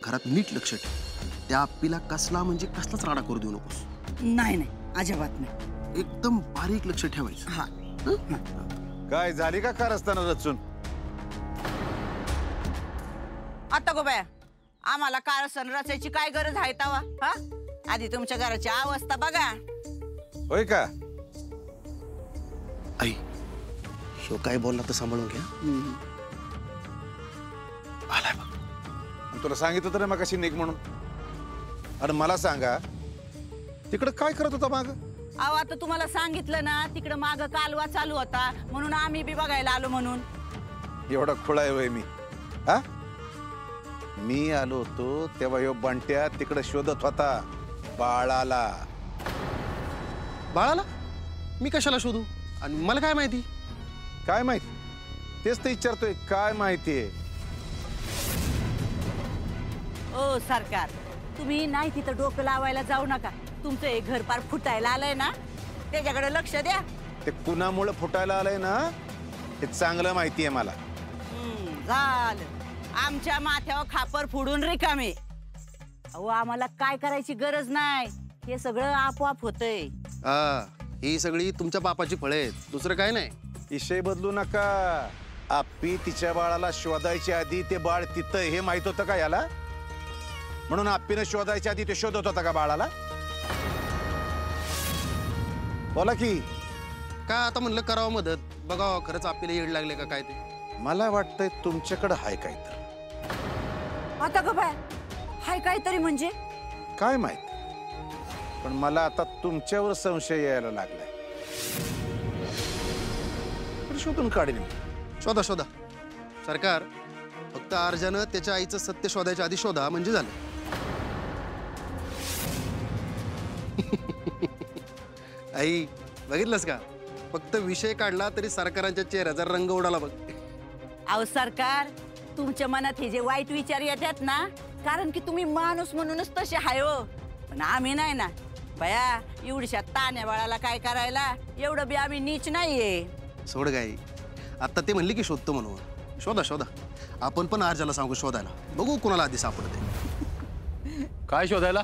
घरात नीट लक्ष ठेव. त्या आप्पीला कसला म्हणजे कसलाच राडा करू देऊ नकोस. नाही नाही, अजिबात नाही. एकदम बारीक लक्ष ठेवायचं. हा. काय झाली का कारस्थाना रचून? आता गो बाया, आम्हाला कारस्थान रचायची काय गरज आहे तवा? हा, आधी तुमच्या घराची अवस्था बघा. होय का? आई, ह्यो काय बोलला तर सांभाळून घ्या. आलाय बघ. तुला सांगितलं तर मग कशी निघ म्हणून. आणि मला सांगा, तिकडे काय करत होता माग? अहो, आता तुम्हाला सांगितलं ना, तिकडं माग कालवा चालू होता म्हणून आम्ही बी बघायला आलो म्हणून. एवढा खुळा आहे वय मी? हा, मी आलो होतो तेव्हा ह्यो बंट्या तिकडे शोधत होता बाळाला. बाळाला मी कशाला शोधू? आणि मला काय माहिती? काय माहिती? तेच तर विचारतोय, काय माहितीये? ओ सरकार, तुम्ही नाही तिथं डोकं लावायला जाऊ नका. तुमचं हे घर पार फुटायला आलंय ना, त्याच्याकडे लक्ष द्या. ते कुणामुळे फुटायला आलंय ना, हे चांगलं माहितीये मला. झालं, आमच्या माथ्यावर खापर फोडून रिकामे. अहो, आम्हाला काय करायची गरज नाही, हे सगळं आपोआप होतंय. ही सगळी तुमच्या बापाची फळे आहेत, दुसरं काय नाही. विषय बदलू नका. आप्पी तिच्या बाळाला शोधायच्या आधी ते बाळ तिथं हे माहित होतं का याला? म्हणून आप्पीने शोधायच्या आधी ते शोधत होता का बाळाला? बोला की. का आता म्हणलं करावं मदत, बघावं खरंच आपल्याला येड लागले का काय ते. मला वाटतंय तुमच्याकडे हाय काय तर. आता ग बाय, हाय काहीतरी म्हणजे? काय माहित, पण मला आता तुमच्यावर संशय यायला लागलाय. पण शोधून काढीन मी. शोधा शोधा. सरकार, फक्त अर्जानं त्याच्या आईचं सत्य शोधायच्या आधी शोधा म्हणजे झालं. आई, बघितलंस का? फक्त विषय काढला तरी सरकारांच्या चेहऱ्याचा रंग उडाला बघ. अहो सरकार, तुमच्या मनात हे जे वाईट विचार येतात ना, कारण की तुम्ही माणूस म्हणूनच तसे हाय हो. पण आम्ही नाही ना बया, एवढ्या तान्या बाळाला काय करायला, एवढं बी आम्ही नीच नाहीये. सोड गाई, आता ते म्हणली की शोधतो म्हणून. शोधा शोधा. आपण पण अर्जाला सांगू शोधायला, बघू कोणाला आधी सापडते. काय शोधायला?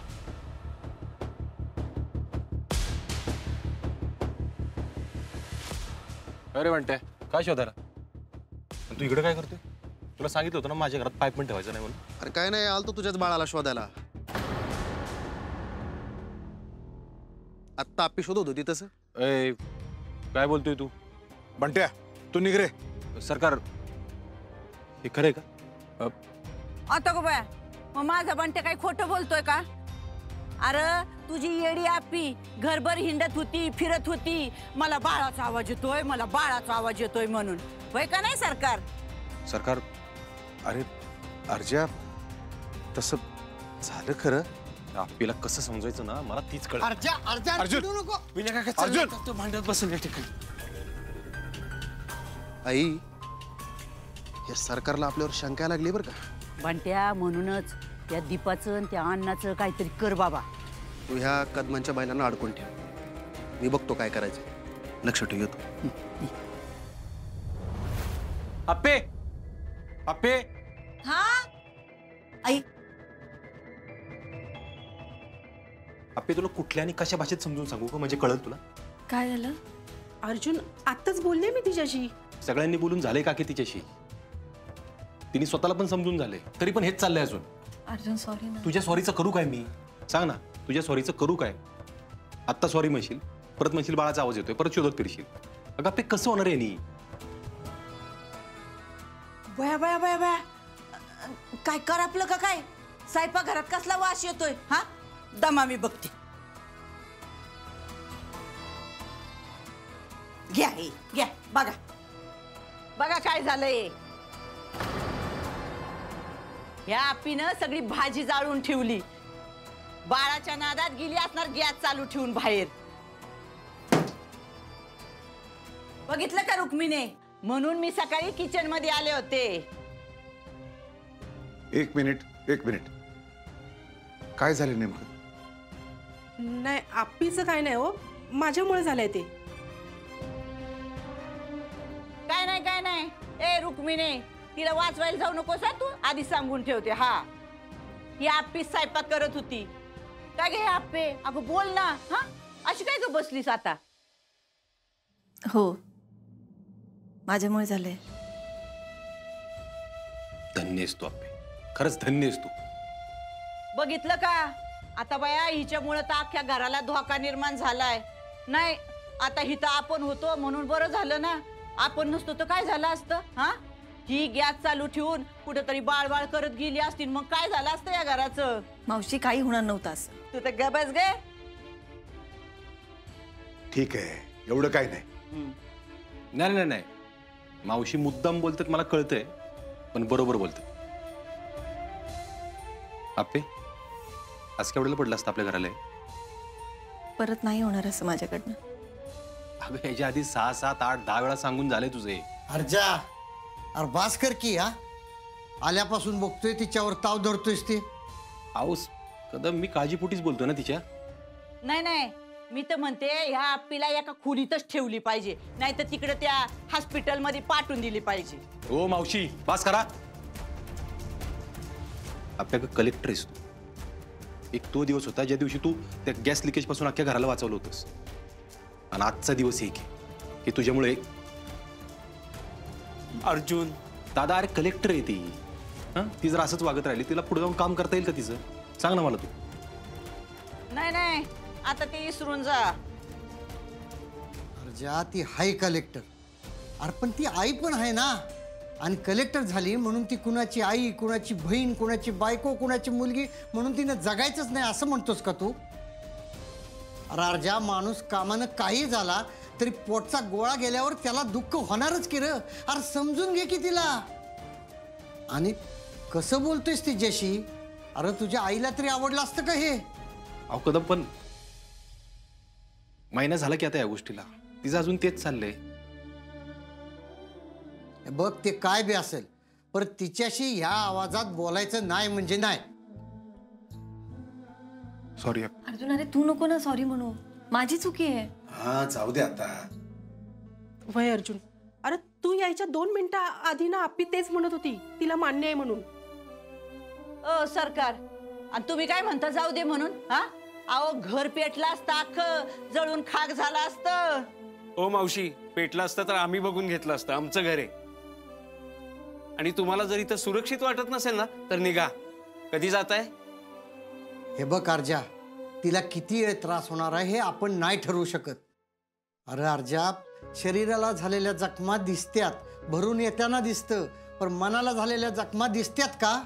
अरे म्हणते काय शोधायला? तू इकडे काय करतोय? तुला सांगितलं होतं ना माझ्या घरात पाईप पण ठेवायचं नाही म्हणून. अरे काय नाही, आलतो तुझ्याच बाळाला शोधायला. आत्ता आप्पी शोधत होती तसं. ए, काय बोलतोय तू? बंट्या, तू निघ रे. सरकार, हे खरंय का? आता गो बाया, मग माझा बंटे काही खोटं बोलतोय का? अरे तुझी येडी आप्पी घरभर हिंडत होती, फिरत होती, मला बाळाचा आवाज येतोय, मला बाळाचा आवाज येतोय म्हणून. होय का नाही सरकार? सरकार, अरे अर्जा, तसं झालं खरं. आपल्याला कसं समजायचं ना, मला तीच कळ. अर्जुन, अर्जुन, भांडत बसून या ठिकाणी. आई, या सरकारला आपल्यावर शंका लागली बरं का. बंट्या, म्हणूनच त्या दीपाचं आणि त्या अण्णाचं काहीतरी कर बाबा. तू ह्या कदमांच्या बायलांना अडकून ठेव, मी बघतो काय करायचं. लक्ष ठेव, येतो. अप्पे, अप्पे. हा आई, अप्पे, तुला कुठल्या आणि कशा भाषेत समजून सांगू का, म्हणजे कळलं तुला? काय झालं? अर्जुन, आत्ताच बोलले मी तिच्याशी. सगळ्यांनी बोलून झालंय का की तिच्याशी? तिने स्वतःला पण समजून झाले, तरी पण हेच चाललंय अजून. अर्जुन सॉरी ना. तुझ्या सॉरीचं करू काय मी? सांग ना, तुझ्या सॉरीचं करू काय? आत्ता सॉरी म्हणशील, परत म्हणशील बाळाचा आवाज येतोय, परत शोधत फिरशील. अगं अप्पे, कसं होणार आहे नी? बया बया बया बया, काय कर आपलं का काय? स्वयंपाक घरात कसला वास येतोय? हा, दमा मी बघते. घ्या हे, घ्या, बघा बघा काय झालंय. या आप्पीनं सगळी भाजी जाळून ठेवली. बाळाच्या नादात गेली असणार गॅस चालू ठेवून बाहेर. बघितलं का रुक्मिणे? म्हणून मी सकाळी किचन मध्ये आले होते. एक मिनिट, काय झालं नेमकं? नाही, आप्पीचं काय नाही हो, माझ्यामुळे झालंय ते. काय नाही. ए रुक्मिणे, तिला वाचवायला जाऊ नकोस हा तू, आधी सांगून ठेवते. हा, ही आप्पी स्वयंपाक करत होती. काय गे आप्पे, अगं बोल ना. हा अशी काय ग बसलीस आता? हो, माझ्यामुळे झालंय. धन्य आहेस तू आप्पे, खरंच धन्य आहेस तू. बघितलं का आता बाया, हिच्यामुळे तर अख्ख्या घराला धोका निर्माण झालाय. नाही आता हिथं आपण होतो म्हणून बरं झालं ना. आपण नसतो तर काय झालं असतं? हा ही गॅस चालू ठेवून कुठेतरी बाळ करत गेली असतील, मग काय झालं असतं या घराचं? मावशी, काही होणार नव्हतं असं. तू तर गबस गे. ठीक आहे, एवढं काय नाही. नाही नाही नाही, मावशी मुद्दाम बोलतात मला कळतंय, पण बरोबर बोलतात. आप्पे, आज केवढ्याला पडलं असतं आपल्या घराला? परत नाही होणार असं माझ्याकडनं. अगं ह्याच्या आधी 6, 7, 8, 10 वेळा सांगून झाले तुझे. अर्जा, अरे बास कर की. हा आल्यापासून बघतोय तिच्यावर ताव धरतोयस ते. आऊस कदम, मी काळजीपोटीच बोलतोय ना तिच्या. नाही नाही, मी तर म्हणते ह्या आप्पीला एका खोलीतच ठेवली पाहिजे, नाही तर तिकडे त्या हॉस्पिटलमध्ये पाठवून दिली पाहिजे. हो मावशी, पास करा. आपल्या कलेक्टर आहेस तू. एक तो दिवस होता ज्या दिवशी तू त्या गॅस लिकेज पासून अख्ख्या घराला वाचवलं होतंस, आणि आजचा दिवस एक आहे की तुझ्यामुळे अर्जुन. दादा, अरे कलेक्टर आहे ती. ती जर असंच वागत राहिली, तिला पुढे जाऊन काम करता येईल का तिचं? सांग ना मला तू. नाही नाही, आता ते विसरून जा. अर्जा, ती हाय कलेक्टर. अरे पण ती आई पण आहे ना. आणि कलेक्टर झाली म्हणून ती कुणाची आई, कुणाची बहीण, कुणाची बायको, कुणाची मुलगी म्हणून तिनं जगायचंच नाही असं म्हणतोस का तू? अरे अर्जा, माणूस कामानं काही झाला तरी पोटचा गोळा गेल्यावर त्याला दुःख होणारच की र. अरे समजून घे की तिला. आणि कसं बोलतोयस तिच्याशी? अरे तुझ्या आईला तरी आवडलं असतं का हे? अहो कदम, पण महिना झाला की आता या गोष्टीला, तिचं अजून तेच चाललंय. बघ, ते काय बी असेल, पर तिच्याशी ह्या आवाजात बोलायचं नाही म्हणजे नाही. सॉरी. अर्जुन, अरे तू नको ना सॉरी म्हणू, माझी चुकी आहे. हा, जाऊ दे आता. वय अर्जुन, अरे तू यायच्या 2 मिनिटं आधी ना आप्पी तेच म्हणत होती तिला मान्य आहे म्हणून. ओ सरकार, आणि तुम्ही काय म्हणता जाऊ दे म्हणून? हा अहो, घर पेटलं असतं, अख्खं जळून खाक झालं असतं. ओ मावशी, पेटलं असतं तर आम्ही बघून घेतलं असतं, आमचं घर आहे. आणि तुम्हाला जर इथं सुरक्षित वाटत नसेल ना तर निघा. कधी जाताय? हे बघ अर्जा, तिला किती वेळ त्रास होणार आहे हे आपण नाही ठरवू शकत. अरे अर्जा, शरीराला झालेल्या जखमा दिसत्यात, भरून येताना दिसतं, पण मनाला झालेल्या जखमा दिसत्यात का?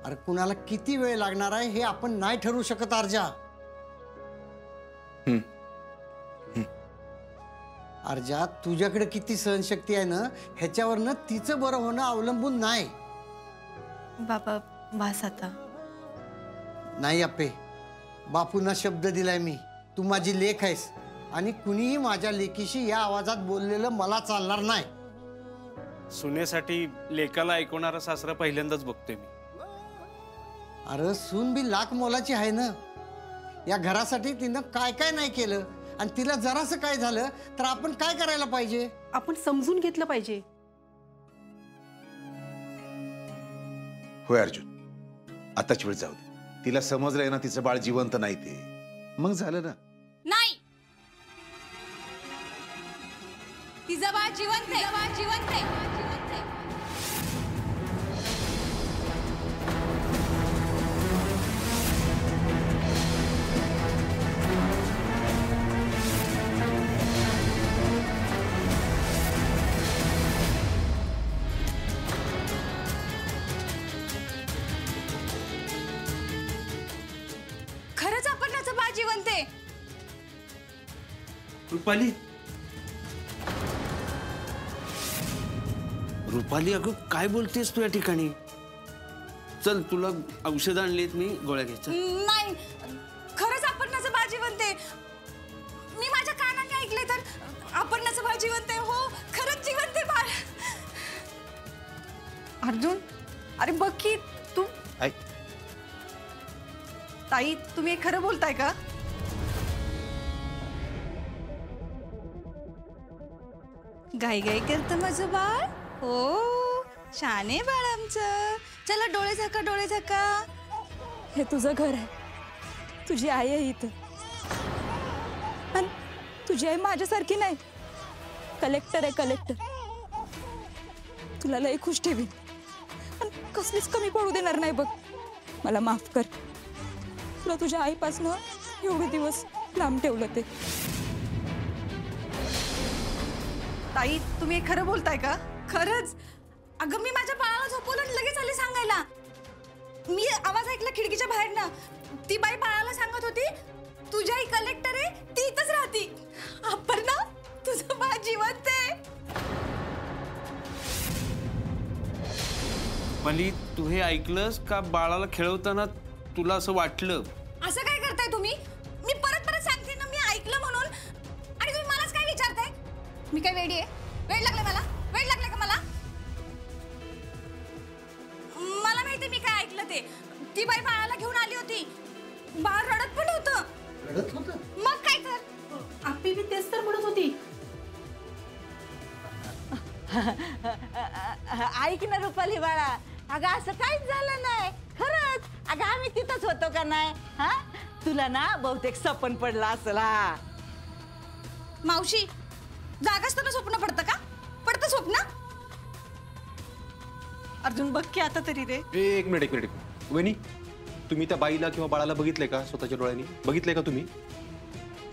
अरे कुणाला किती वेळ लागणार आहे हे आपण नाही ठरवू शकत अर्जा. अर्जा, तुझ्याकडे किती सहनशक्ती आहे ना ह्याच्यावरनं तिचं बरं होणं अवलंबून नाही. बाबा बस आता. नाही अप्पे, बापूंना शब्द दिलाय मी, तू माझी लेक आहेस आणि कुणीही माझ्या लेकीशी या आवाजात बोललेलं मला चालणार नाही. सुनेसाठी लेकाला ऐकवणारा सासरा पहिल्यांदाच बघतोय मी. अरे सून बी लाख मोलाची आहे ना. या घरासाठी तिनं काय काय नाही केलं, आणि तिला जरासं काय झालं तर आपण काय करायला पाहिजे? आपण समजून घेतलं पाहिजे. होय अर्जुन, आताच वेळ जाऊ दे. तिला समजलंय ना तिचं बाळ जिवंत नाही ते, मग झालं ना. नाही, तिचं बाळ जिवंत आहे, बाळ जिवंत आहे. खरंच अपर्णाचं बाळ जिवंत आहे. रुपाली, रुपाली, अगं काय बोलतेस तू या ठिकाणी? चल, तुला औषध आणलीत मी, गोळ्या घ्यायच्या. नाही, खरंच अपर्णाचं बाळ जिवंत आहे. मी माझ्या कानाने ऐकले तर अपर्णाचं बाळ जिवंत आहे. हो, खरंच जिवंत आहे बाळ. अर्जुन, अरे बघ की तू. ऐक, ताई, तुम्ही हे खरं बोलताय का? गाई गाई करतं माझं बाळ. हो, छान आहे बाळ आमचं. चला डोळे झाका डोळे झाका. हे तुझं घर आहे, तुझी आई आहे इथं. आणि तुझी आई माझ्यासारखी नाही, कलेक्टर आहे कलेक्टर. तुला लय खुश ठेवीन आणि कसलीच कमी पडू देणार नाही बघ. मला माफ कर, तुला तुझ्या आईपासनं एवढे दिवस लांब ठेवलं ते. ताई तुम्ही हे खरं बोलताय का? खरंच. अगं मी माझ्या बाळाला झोपवलं आणि लगेच आले सांगायला. मी आवाज ऐकला खिडकीच्या बाहेरनं. ती बाई बाळाला सांगत होती तुझी आई कलेक्टर आहे, ती इथंच राहती. अपर्णा तुझं बाळ जिवंत आहे. मली तू हे ऐकलंस का? बाळाला खेळवताना तुला असं वाटलं? असं काय करताय तुम्ही? मी परत परत सांगते ना, मी ऐकलं म्हणून. आणि तुम्ही मलाच काय विचारताय? मी काय वेडी आहे? वेड लागलं मला? वेड लागलं का मला? मला माहिती मी काय ऐकलं ते. ती बाई बाळाला घेऊन आली होती, बाळ रडत पण होतं. रडत होतं? मग काय तर. आप्पी बी तेच तर म्हणत होती. ऐक ना रुपाली बाळा, अगं असं काहीच झालं नाही खरंच. अगं आम्ही तिथंच होतो का नाही? हा, तुला ना बहुतेक सपन पडला असेल. हा मावशी, जागाच तर स्वप्न पडतं का? पडतं स्वप्न? अर्जुन बघ की आता तरी रे. एक मिनिट. वहिनी, तुम्ही त्या बाईला किंवा बाळाला बघितलंय का स्वतःच्या डोळ्यांनी? बघितलंय का तुम्ही?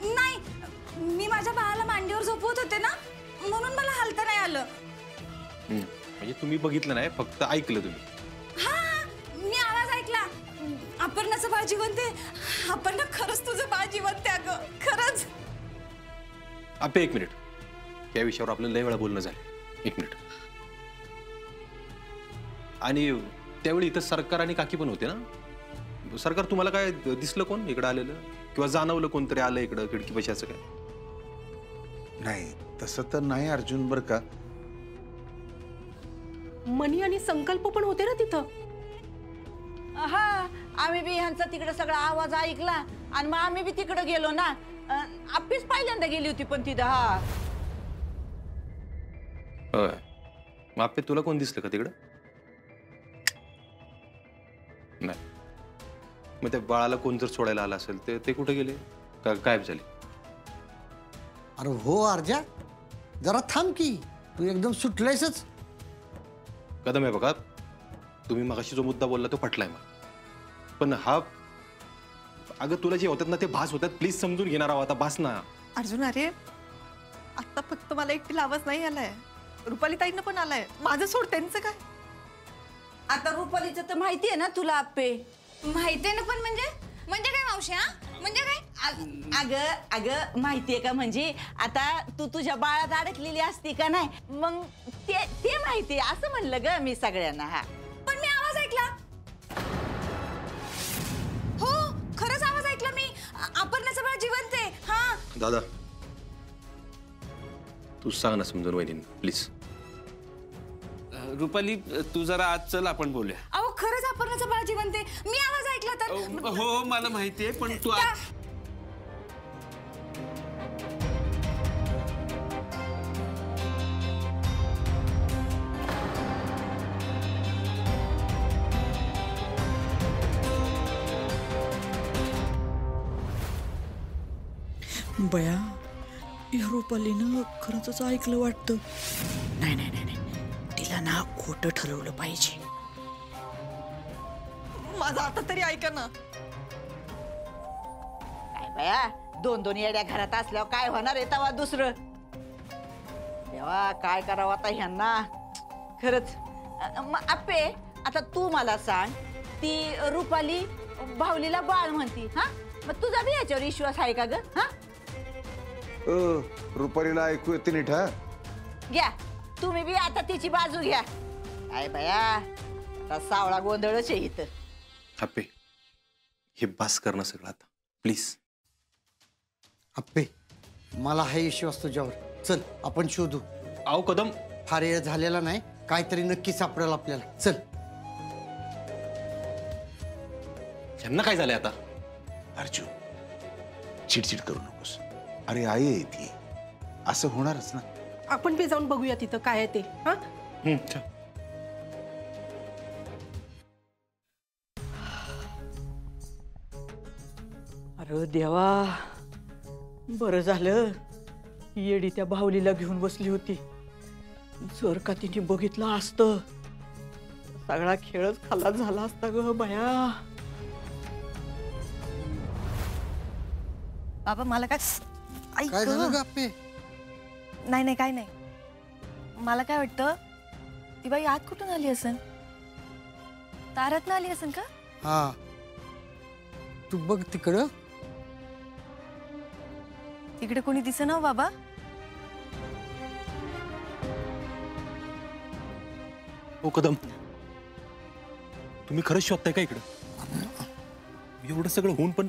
नाही, मी माझ्या बाळाला मांडीवर झोपवत होते ना, म्हणून मला हलता नाही आलं. म्हणजे तुम्ही बघितलं नाही, फक्त ऐकलं तुम्ही. हा, मी आवाज ऐकला. अपर्णाचं बाळ जिवंत आहे. अपर्णा खरंच तुझं बाळ जिवंत आहे अगं, खरंच. आपे एक मिनिट, या विषयावर आपलं लय वेळा बोलणं झालं. एक मिनिट. आणि त्यावेळी इथं सरकार आणि काकी पण होते ना? सरकार तुम्हाला काय दिसलं कोण इकडं आलेलं किंवा जाणवलं कोणतरी आलं इकडं खिडकीपाशी असं काय? नाही तसं तर नाही अर्जुन बर का. मनी आणि संकल्प पण होते ना तिथं. हा, आम्ही बी ह्यांचा तिकडे सगळा आवाज ऐकला आणि मग आम्ही बी तिकडे गेलो ना. आप्पीच पहिल्यांदा गेली होती पण तिथं. हा होय. मग आपे तुला कोण दिसलं का तिकडं? नाही. मग त्या बाळाला कोण जर सोडायला आलं असेल ते कुठे गेले का गायब झाले? अरे हो अर्जा, जरा थांब की, तू एकदम सुटलायसच. कदम आहे बघा, तुम्ही मगाशी जो मुद्दा बोलला तो पटलाय मला. पण हा, अगं तुला जे होतात ना ते भास होतात, प्लीज समजून घेणार आहोत आता, भास ना. अर्जुन अरे आता फक्त मला एकटीला आवाज नाही आलाय, रुपाली ताईंना पण आलाय. माझं सोड, त्यांचं काय? आता रुपालीचं तर माहिती आहे ना तुला आप्पे. माहितीये ना, पण म्हणजे काय मावशी? हा म्हणजे काय? अगं माहितीये का, म्हणजे आता तू तुझ्या बाळात अडकलेली असती का नाही, मग ते माहितीये असं म्हणलं ग मी सगळ्यांना. हा, पण मी आवाज ऐकला. हो, खरंच आवाज ऐकला मी. अपर्णाचं बाळ जिवंत आहे. हा दादा, तू सांग ना समजून वहिनींना प्लीज. रुपाली तू जरा आज चल, आपण बोलूया. अहो खरंच अपर्णाचं बाळ जिवंत आहे. मी आवाज ऐकला तर. हो मला माहितीये, पण तू आज बया, या रुपालीनं खरंच ऐकलं वाटतं. नाही नाही नाही नाही, तिला ना खोटं ठरवलं पाहिजे. माझं आता तरी ऐका ना. काय बया, दोन येड्या घरात असल्यावर काय होणार आहे तेव्हा दुसरं. तेव्हा काय करावं आता ह्यांना खरंच. मग आप्पे, आता तू मला सांग, ती रुपाली भावलीला बाळ म्हणती, हा, मग तुझा बी याच्यावर विश्वास आहे का ग? हा, रुपालीला ऐकू येते नीट. हा घ्या तुम्ही बी आता तिची बाजू घ्या. काय बया, आता सावळा गोंधळच आहे इथं. आपे, हे बास करणं सगळं आता प्लीज. अप्पे, मला हा विश्वास तुझ्यावर. चल आपण शोधू. आओ कदम, फार वेळ झालेला नाही, काहीतरी नक्की सापडेल आपल्याला. चल. यांना काय झालंय आता? अर्जुन, चिडचिड करू नकोस. अरे आई आहे ती, असं होणारच ना. आपण बी जाऊन बघूया तिथं काय आहे ते. हा, चल. अरे देवा, बरं झालं येडी त्या बाहुलीला घेऊन बसली होती. जर का तिने बघितलं असतं सगळा खेळच खलास झाला असता ग बया. बाबा मला काय ऐक काय झालं ग आप्पे? नाही नाही काय नाही. मला काय वाटतं ती बाई आत कुठून आली असन? तारात आली असन का? हा, तू बघ तिकडं. तिकडे कोणी दिसेना हो बाबा. ओ कदम, तुम्ही खरंच शोधताय का इकडं? एवढं सगळं होऊन पण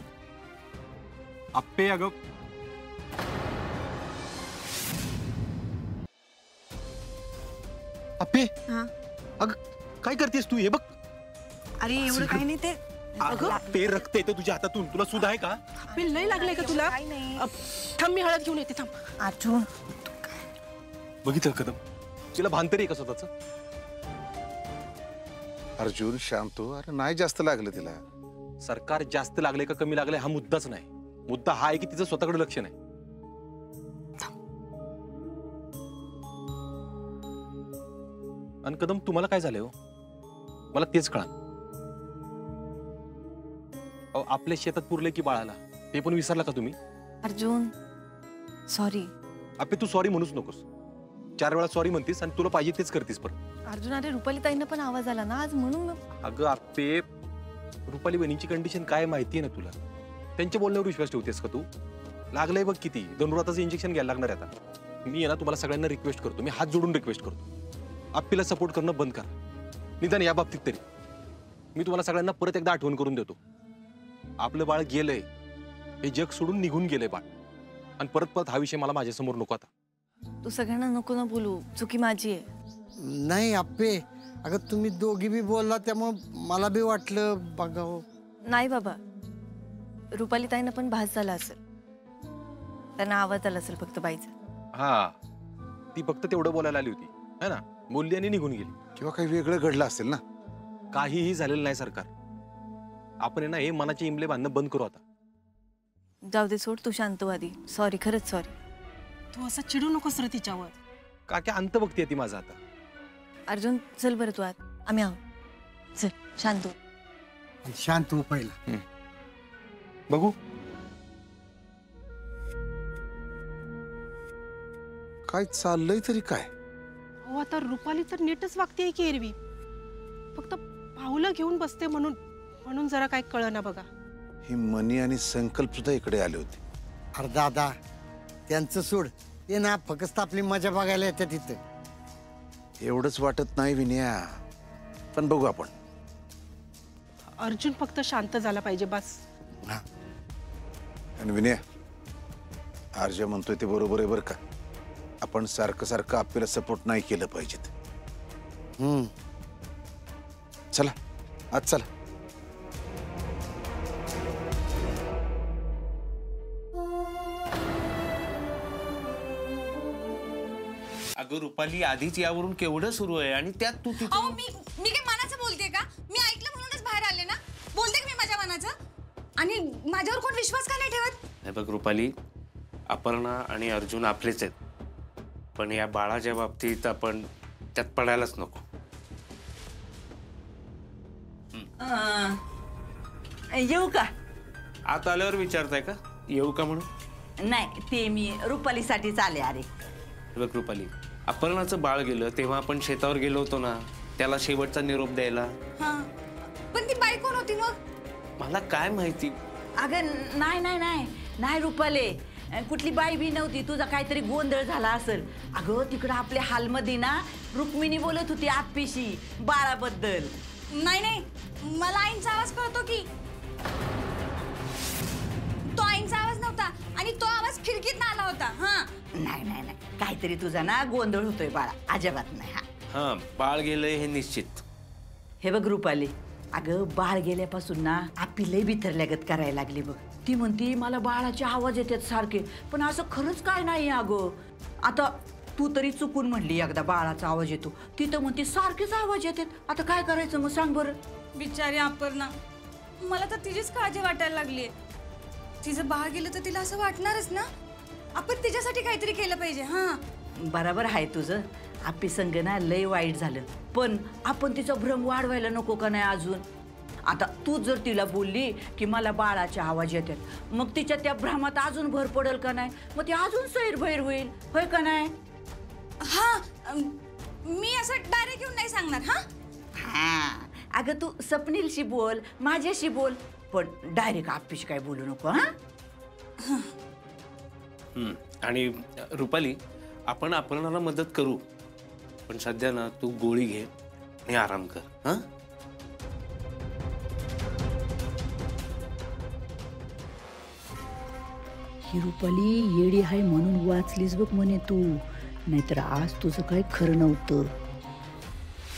आप्पे अगं. आप्पे, अगं काय करतेस तू? हे बघ. अरे एवढं काही नाही ते. अगं आप्पे, रक्त येतं तुझ्या हातातून. तुला सुद्धा आहे का? बिल लय लागलंय का तुला? काही नाही. थांब मी हळद घेऊन येते. थांब. अर्जुन बघितलं कदम, तिला भान तरी आहे का स्वतःच? अर्जुन शांत हो. अरे नाही जास्त लागलं तिला. सरकार जास्त लागले का कमी लागले हा मुद्दाच नाही. मुद्दा हा आहे की तिचं स्वतःकडे लक्ष नाही. आणि कदम, तुम्हाला काय झालंय हो? मला तेच कळा. आपल्या शेतात पुरले की बाळाला, ते पण विसरला का तुम्ही? अर्जुन सॉरी. आपे तू सॉरी म्हणूच नकोस. 4 वेळा सॉरी म्हणतीस आणि तुला पाहिजे तेच करतीस परत. अर्जुन अरे रुपाली ताईंना पण आवाज आला ना आज म्हणून. अगं आपे, रुपाली बहिणीची कंडिशन काय माहिती आहे ना तुला? त्यांच्या बोलण्यावर विश्वास ठेवतेस का तू? लागलंय बघ किती. धनुराताचं इंजेक्शन घ्यायला लागणार आहे आता. मी आहे ना तुम्हाला सगळ्यांना रिक्वेस्ट करतो, मी हात जोडून रिक्वेस्ट करतो, आप्पीला सपोर्ट करणं बंद करा. निदान या बाबतीत तरी. मी तुम्हाला सगळ्यांना परत एकदा आठवण करून देतो, आपलं बाळ गेलंय, हे जग सोडून निघून गेलंय बाळ. आणि परत परत हा विषय मला माझ्यासमोर नको आता. तू सगळ्यांना नको ना बोलू, चुकी माझी आहे. नाही आप्पे, अगं तुम्ही दोघी बी बोलला त्यामुळं मला बी वाटलं बघावं. नाही बाबा, रुपाली ताईंना पण भास झाला असेल, त्यांना आवाज आला असेल फक्त बाईचा. हा, ती फक्त तेवढं बोलायला आली होती है ना, बोलली आणि निघून गेली. किंवा काही वेगळं घडलं असेल ना. काहीही झालेलं नाही सरकार. आपण आहे ना हे मनाचे इमले बांधणं बंद करू आता. जाऊ दे, सोड, तू शांत हो आधी. सॉरी, खरंच सॉरी. तू असं चिडू नकोस रे तिच्यावर. का काय अंत बघते ती माझा आता. अर्जुन चल बरं तू आत, आम्ही आहोत. चल शांत हो. शांत हो पहिला. बघू काय चाललंय तरी काय. हो आता रुपाली तर नीटच वागते की एरवी, फक्त पाहुलं घेऊन बसते म्हणून म्हणून जरा काय कळना बघा. ही मनी आणि संकल्प सुद्धा इकडे आले होते. अरे दादा, त्यांचं सोड. ते ना फक्त आपली मजा बघायला येते तिथं. एवढंच वाटत नाही विनया, पण बघू आपण. अर्जुन फक्त शांत झाला पाहिजे बस. आणि विनया, आर्य म्हणतोय ते बरोबर आहे बरं का. आपण सारखं सारखं आपल्याला सपोर्ट नाही केलं पाहिजेत. चला आज चला. अगं रुपाली, आधीच यावरून केवढं सुरू आहे आणि त्यात तू मी काय मनाचं बोलते का? मी ऐकलं म्हणूनच बाहेर आले ना. बोलते का मी माझ्या मनाचं? आणि माझ्यावर कोण विश्वास का नाही ठेवत? हे बघ रुपाली, अपर्णा आणि अर्जुन आपलेच आहेत, पण या बाळाच्या बाबतीत आपण त्यात पडायलाच नको. येऊ का? आत आल्यावर विचारताय का येऊ का म्हणून? नाही, ते मी रुपालीसाठीच आले. अरे हे बघ रुपाली, अपर्णाचं बाळ गेलं तेव्हा आपण शेतावर गेलो होतो ना, त्याला शेवटचा निरोप द्यायला. पण ती बाई कोण होती मग? मला काय माहिती. अगं नाही नाही नाही नाही रुपाले, कुठली बाई बी नव्हती. तुझा काहीतरी गोंधळ झाला असेल. अगं तिकडं आपल्या हालमध्ये ना रुक्मिणी बोलत होती आप्पीशी बाळाबद्दल. नाही नाही, मला आईंचा आवाज कळतो की. तो आईंचा आवाज नव्हता आणि तो आवाज खिडकीत आला होता. नाही नाही नाही, काहीतरी तुझा ना गोंधळ होतोय बाळा, अजिबात नाही. हा, बाळ गेलंय हे निश्चित. हे बघ रुपाली, अगं बाळ गेल्यापासून ना आप्पी लय बिथरल्यागत करायला लागली बघ. ती म्हणती मला बाळाचे आवाज येतात सारखे, पण असं खरंच काय नाही अगं. आता तू तरी चुकून म्हणली एकदा बाळाचा आवाज येतो, ती तर म्हणते सारखेच आवाज येतात. आता काय करायचं मग सांग बरं. बिचारी अपर्णा, मला तर तिचीच काळजी वाटायला लागली. तिचं बाळ गेलं तर तिला असं वाटणारच ना. आपण तिच्यासाठी काहीतरी केलं पाहिजे. हा बराबर आहे तुझं. आपली संग ना लय वाईट झालं, पण आपण तिचा भ्रम वाढवायला नको का नाही अजून. आता तू जर तिला बोलली की मला बाळाचे आवाज येतात, मग तिच्या त्या भ्रमात अजून भर पडेल का नाही, मग ती अजून सैरभैर होईल, होय का नाही. हा मी असं डायरेक्ट येऊन नाही सांगणार. हा हा अगं तू स्वप्नीलशी बोल, माझ्याशी बोल, पण डायरेक्ट आपीशी काय बोलू नको. हा आणि रुपाली, आपण आपल्याला मदत करू, पण सध्या ना तू गोळी घे आणि आराम कर. हा ही रुपाली येडी आहे म्हणून वाचलीस बघ म्हणे तू, नाहीतर आज तुझं काय खरं नव्हतं.